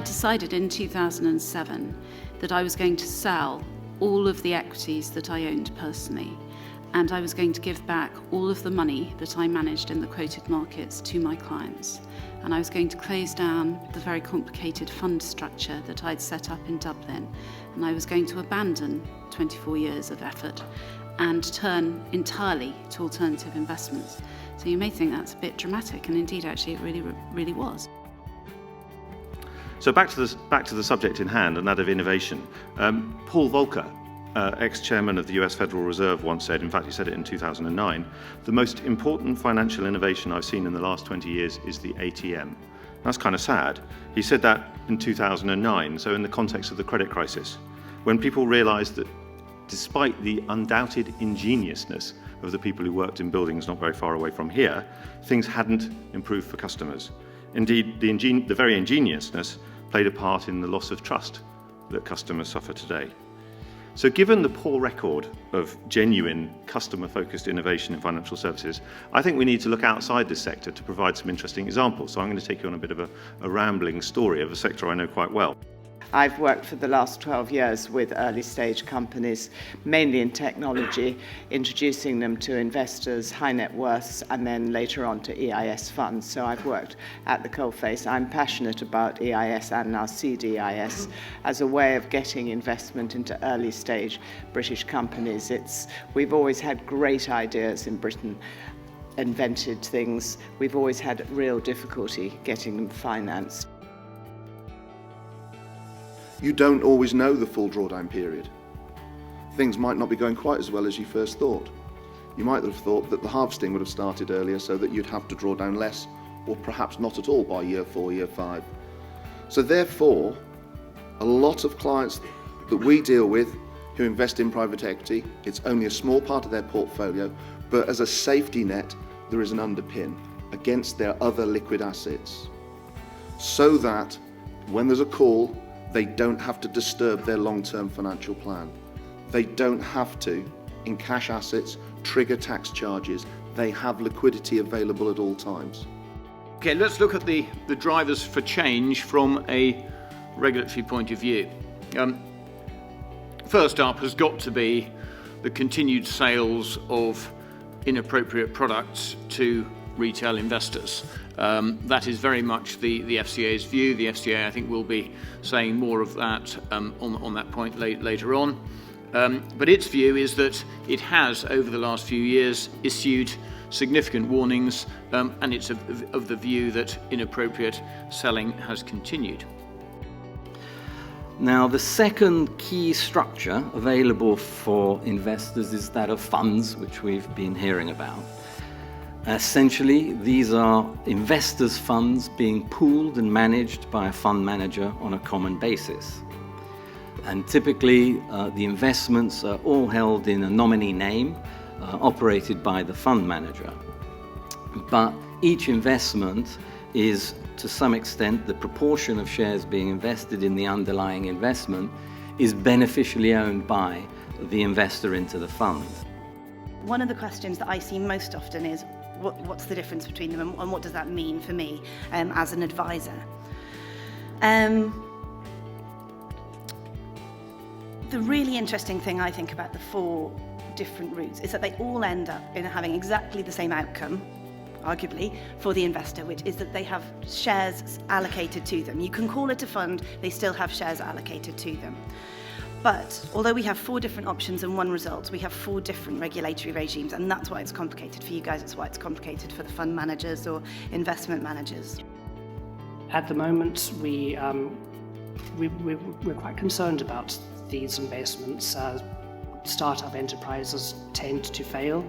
I decided in 2007 that I was going to sell all of the equities that I owned personally, and I was going to give back all of the money that I managed in the quoted markets to my clients. And I was going to close down the very complicated fund structure that I'd set up in Dublin, and I was going to abandon 24 years of effort and turn entirely to alternative investments. So you may think that's a bit dramatic, and indeed actually it really was. So back to the subject in hand, and that of innovation. Paul Volcker, ex-chairman of the US Federal Reserve, once said, in fact he said it in 2009, the most important financial innovation I've seen in the last 20 years is the ATM. That's kind of sad. He said that in 2009, so in the context of the credit crisis, when people realized that despite the undoubted ingeniousness of the people who worked in buildings not very far away from here, things hadn't improved for customers. Indeed, the very ingeniousness played a part in the loss of trust that customers suffer today. So given the poor record of genuine customer-focused innovation in financial services, I think we need to look outside this sector to provide some interesting examples. So I'm going to take you on a bit of a rambling story of a sector I know quite well. I've worked for the last 12 years with early stage companies, mainly in technology, introducing them to investors, high net worths, and then later on to EIS funds. So I've worked at the coalface. I'm passionate about EIS and now CDIS as a way of getting investment into early stage British companies. We've always had great ideas in Britain, invented things. We've always had real difficulty getting them financed. You don't always know the full drawdown period. Things might not be going quite as well as you first thought. You might have thought that the harvesting would have started earlier so that you'd have to draw down less, or perhaps not at all by year 4, year 5. So therefore, a lot of clients that we deal with who invest in private equity, it's only a small part of their portfolio, but as a safety net, there is an underpin against their other liquid assets, so that when there's a call, they don't have to disturb their long-term financial plan. They don't have to, in cash assets, trigger tax charges. They have liquidity available at all times. Okay, let's look at the drivers for change from a regulatory point of view. First up has got to be the continued sales of inappropriate products to retail investors. That is very much the FCA's view. The FCA, I think, will be saying more of that on that point later on. But its view is that it has, over the last few years, issued significant warnings, and it's of the view that inappropriate selling has continued. Now, the second key structure available for investors is that of funds, which we've been hearing about. Essentially, these are investors' funds being pooled and managed by a fund manager on a common basis. And typically, the investments are all held in a nominee name, operated by the fund manager. But each investment is, to some extent, the proportion of shares being invested in the underlying investment is beneficially owned by the investor into the fund. One of the questions that I see most often is, what's the difference between them, and what does that mean for me as an advisor? The really interesting thing I think about the 4 different routes is that they all end up in having exactly the same outcome, arguably, for the investor, which is that they have shares allocated to them. You can call it a fund, they still have shares allocated to them. But although we have 4 different options and 1 result, we have 4 different regulatory regimes, and that's why it's complicated for you guys, it's why it's complicated for the fund managers or investment managers. At the moment, we're quite concerned about these investments. Startup enterprises tend to fail.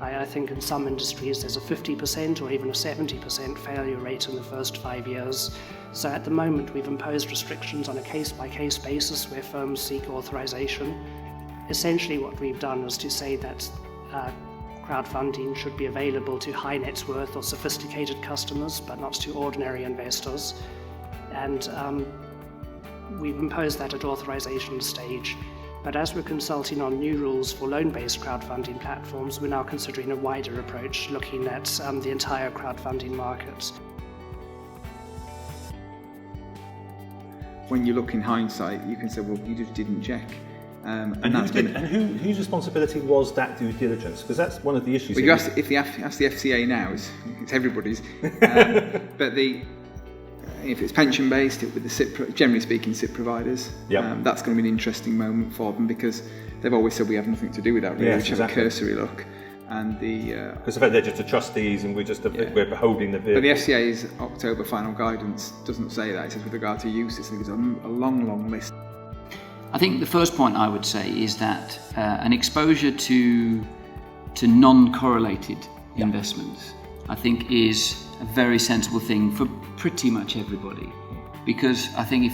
I think in some industries there's a 50% or even a 70% failure rate in the first 5 years. So at the moment we've imposed restrictions on a case-by-case basis where firms seek authorization. Essentially what we've done is to say that crowdfunding should be available to high net worth or sophisticated customers, but not to ordinary investors. And we've imposed that at authorization stage. But as we're consulting on new rules for loan-based crowdfunding platforms, we're now considering a wider approach, looking at the entire crowdfunding market. when you look in hindsight, you can say, well, you just didn't check. Whose responsibility was that due diligence? Because that's one of the issues. Well, you ask the FCA now, it's everybody's. But if it's pension based, with the SIP, generally speaking, SIP providers, that's going to be an interesting moment for them, because they've always said we have nothing to do with that, really, which have a cursory look. And because the fact they're just the trustees and we're beholding the vehicle. But the FCA's October final guidance doesn't say that. It says with regard to use, it's a long list. I think the first point I would say is that an exposure to non-correlated investments, I think, is a very sensible thing for pretty much everybody. Because I think if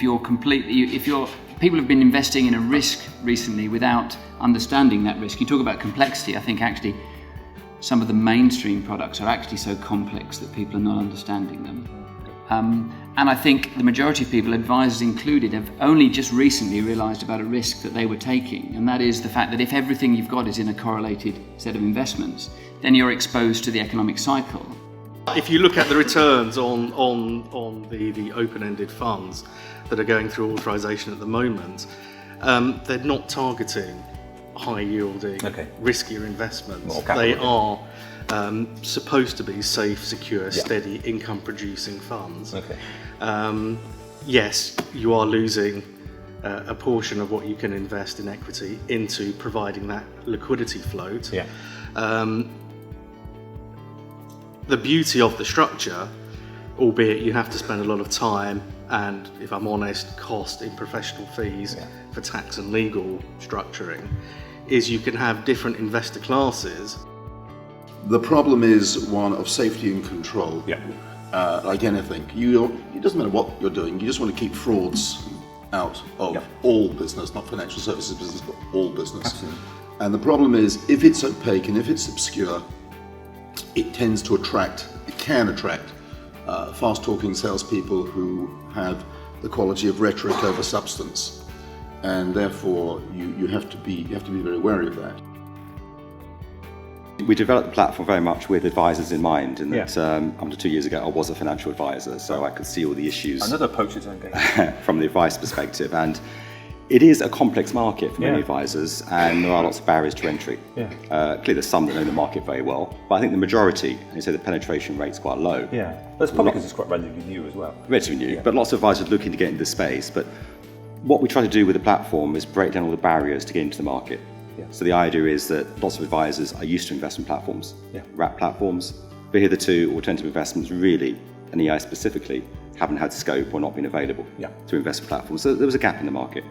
people have been investing in a risk recently without understanding that risk. You talk about complexity. I think actually some of the mainstream products are actually so complex that people are not understanding them. And I think the majority of people, advisors included, have only just recently realised about a risk that they were taking, and that is the fact that if everything you've got is in a correlated set of investments, then you're exposed to the economic cycle. If you look at the returns on the open-ended funds that are going through authorisation at the moment, they're not targeting high-yielding, riskier investments. They are supposed to be safe, secure, steady, income-producing funds. Yes, you are losing a portion of what you can invest in equity into providing that liquidity float. The beauty of the structure, albeit you have to spend a lot of time and, if I'm honest, cost in professional fees for tax and legal structuring, is you can have different investor classes. The problem is one of safety and control. Like anything, it doesn't matter what you're doing, you just want to keep frauds out of all business, not financial services business, but all business. Absolutely. And the problem is, if it's opaque and if it's obscure, it can attract fast-talking salespeople who have the quality of rhetoric over substance, and therefore you have to be very wary of that. We developed the platform very much with advisors in mind, and that under 2 years ago I was a financial advisor, so I could see all the issues. Another poacher's own game. From the advice perspective, and it is a complex market for many advisors, and there are lots of barriers to entry. Clearly there's some that know the market very well, but I think the majority, and you say the penetration rate's quite low. That's probably because it's quite relatively new as well. Relatively new, but lots of advisors looking to get into the space. But what we try to do with the platform is break down all the barriers to get into the market. So the idea is that lots of advisors are used to investment platforms, wrap platforms, but hitherto alternative investments really, and EI specifically, haven't had scope or not been available to investment platforms. So there was a gap in the market.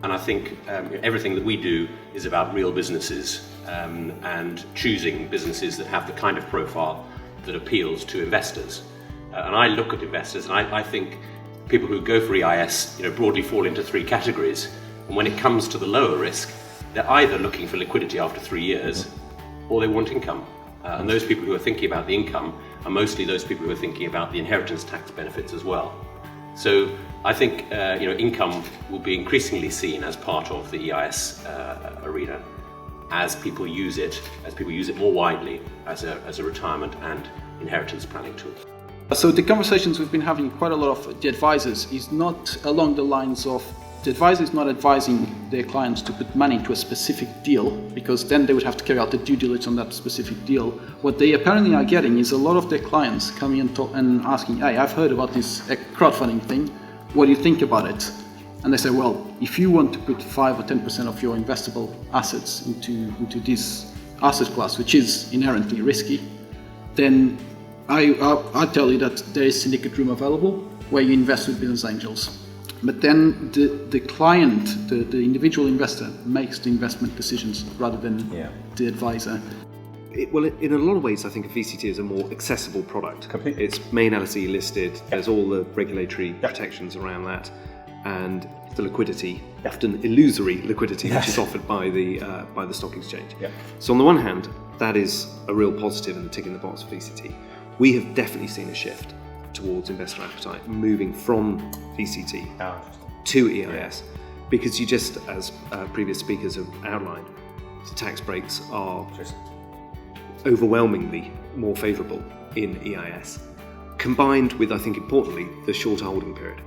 And I think everything that we do is about real businesses and choosing businesses that have the kind of profile that appeals to investors. And I look at investors and I think people who go for EIS broadly fall into three categories. And when it comes to the lower risk, they're either looking for liquidity after 3 years or they want income. And those people who are thinking about the income are mostly those people who are thinking about the inheritance tax benefits as well. So I think income will be increasingly seen as part of the EIS arena as people use it more widely as a retirement and inheritance planning tool. So the conversations we've been having quite a lot of the advisors is not along the lines of the advisor is not advising their clients to put money into a specific deal, because then they would have to carry out the due diligence on that specific deal. What they apparently are getting is a lot of their clients coming and asking, hey, I've heard about this crowdfunding thing, what do you think about it? And they say, well, if you want to put 5 or 10% of your investable assets into this asset class, which is inherently risky, then I tell you that there is syndicate room available where you invest with business angels. But then the client, the individual investor, makes the investment decisions rather than the advisor. In a lot of ways, I think a VCT is a more accessible product. Completely. It's main LSE listed, there's all the regulatory protections around that, and the liquidity, often illusory liquidity, which is offered by the stock exchange. So on the one hand, that is a real positive and tick in the box for VCT. We have definitely seen a shift towards investor appetite, moving from VCT to EIS, because you just, as previous speakers have outlined, the tax breaks are just overwhelmingly more favourable in EIS, combined with, I think importantly, the shorter holding period.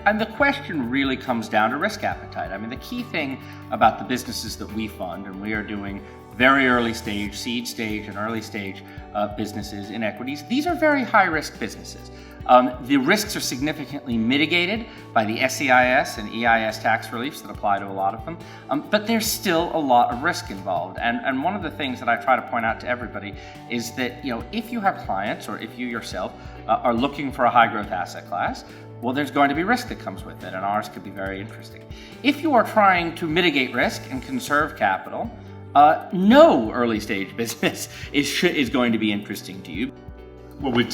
And the question really comes down to risk appetite. I mean, the key thing about the businesses that we fund, and we are doing very early stage, seed stage and early stage businesses in equities, these are very high risk businesses. The risks are significantly mitigated by the SEIS and EIS tax reliefs that apply to a lot of them, but there's still a lot of risk involved. And one of the things that I try to point out to everybody is that, you know, if you have clients or if you yourself are looking for a high growth asset class, well, there's going to be risk that comes with it, and ours could be very interesting. If you are trying to mitigate risk and conserve capital, no early stage business is going to be interesting to you. What we're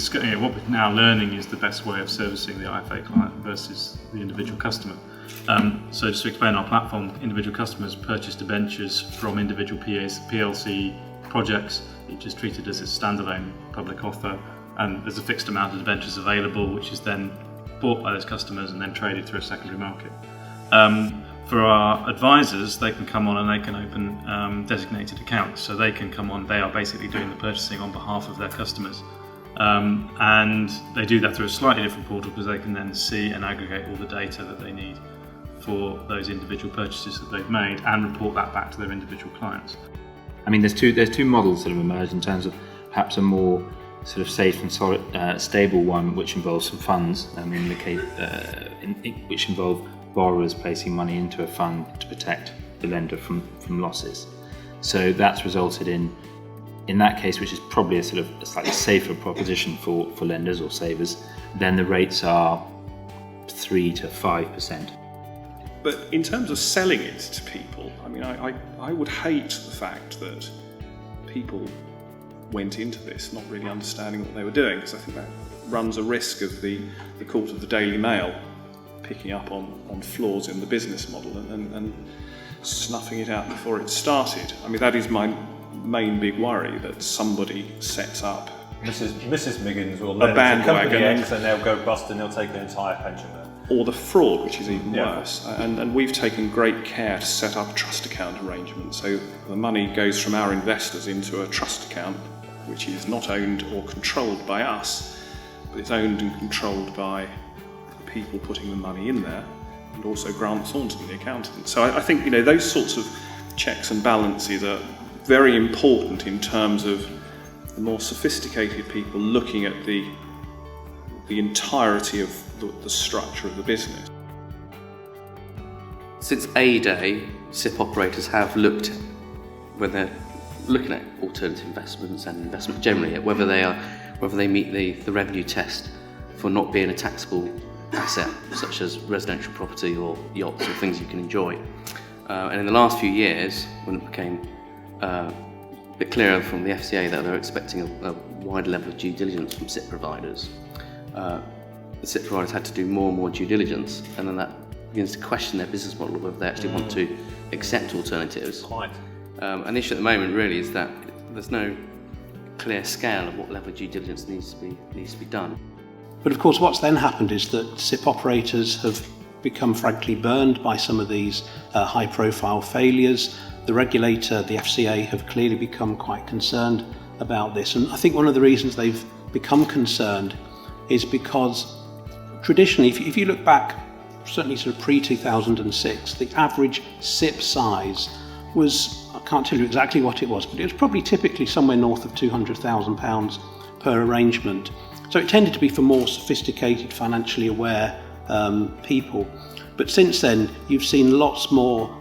now learning is the best way of servicing the IFA client versus the individual customer. So just to explain our platform, individual customers purchase debentures from individual PLC projects. It's just treated as a standalone public offer, and there's a fixed amount of debentures available, which is then bought by those customers and then traded through a secondary market. For our advisors, they can come on and they can open designated accounts. So they can come on, they are basically doing the purchasing on behalf of their customers. And they do that through a slightly different portal because they can then see and aggregate all the data that they need for those individual purchases that they've made and report that back to their individual clients. I mean, there's two models that have emerged in terms of perhaps a more sort of safe and solid, stable one, which involves some funds, which involve borrowers placing money into a fund to protect the lender from losses. So that's resulted in that case, which is probably a sort of a slightly safer proposition for lenders or savers, then the rates are 3 to 5%. But in terms of selling it to people, I mean, I would hate the fact that people went into this not really understanding what they were doing, because I think that runs a risk of the court of the Daily Mail picking up on flaws in the business model and snuffing it out before it started. I mean, that is my main big worry, that somebody sets up Mrs. Miggins will lend to company X and they'll go bust and they'll take an entire pension there. Or the fraud, which is even worse. And we've taken great care to set up a trust account arrangement. So the money goes from our investors into a trust account, which is not owned or controlled by us, but it's owned and controlled by the people putting the money in there, and also Grant Thornton, the accountant. So I think, you know, those sorts of checks and balances are very important in terms of the more sophisticated people looking at the entirety of the structure of the business. Since A-Day, SIPP operators have looked, when they're looking at alternative investments and investment generally, at whether they meet the revenue test for not being a taxable asset, such as residential property or yachts or things you can enjoy. And in the last few years, when it became a bit clearer from the FCA that they're expecting a wide level of due diligence from SIPP providers, the SIPP providers had to do more and more due diligence, and then that begins to question their business model, whether they actually want to accept alternatives. And the issue at the moment really is that there's no clear scale of what level of due diligence needs to be done. But of course what's then happened is that SIPP operators have become frankly burned by some of these high profile failures. The regulator, the FCA, have clearly become quite concerned about this, and I think one of the reasons they've become concerned is because traditionally, if you look back, certainly sort of pre-2006, the average SIPP size was, I can't tell you exactly what it was, but it was probably typically somewhere north of £200,000 per arrangement. So it tended to be for more sophisticated, financially aware people. But since then, you've seen lots more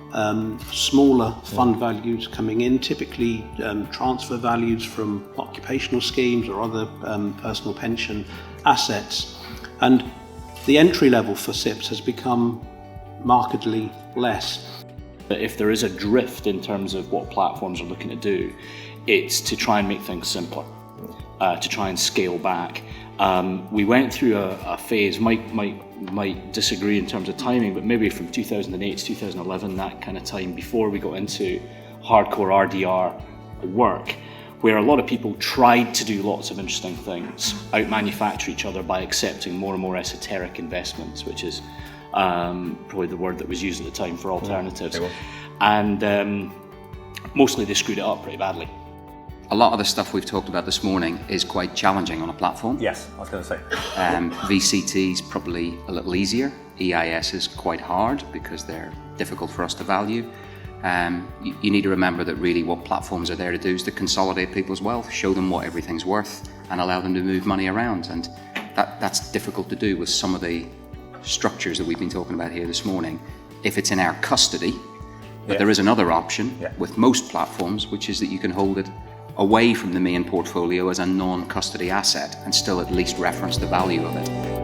smaller fund values coming in, typically transfer values from occupational schemes or other personal pension assets. And the entry level for SIPPs has become markedly less. If there is a drift in terms of what platforms are looking to do, it's to try and make things simpler, to try and scale back. We went through a phase, might disagree in terms of timing, but maybe from 2008 to 2011, that kind of time before we got into hardcore RDR work, where a lot of people tried to do lots of interesting things, out-manufacture each other by accepting more and more esoteric investments, which is probably the word that was used at the time for alternatives. And mostly they screwed it up pretty badly. a lot of the stuff we've talked about this morning is quite challenging on a platform. Yes, I was going to say. VCT is probably a little easier. EIS is quite hard because they're difficult for us to value. You need to remember that really what platforms are there to do is to consolidate people's wealth, show them what everything's worth, and allow them to move money around. And that's difficult to do with some of the structures that we've been talking about here this morning. If it's in our custody, but there is another option with most platforms, which is that you can hold it away from the main portfolio as a non-custody asset and still at least reference the value of it.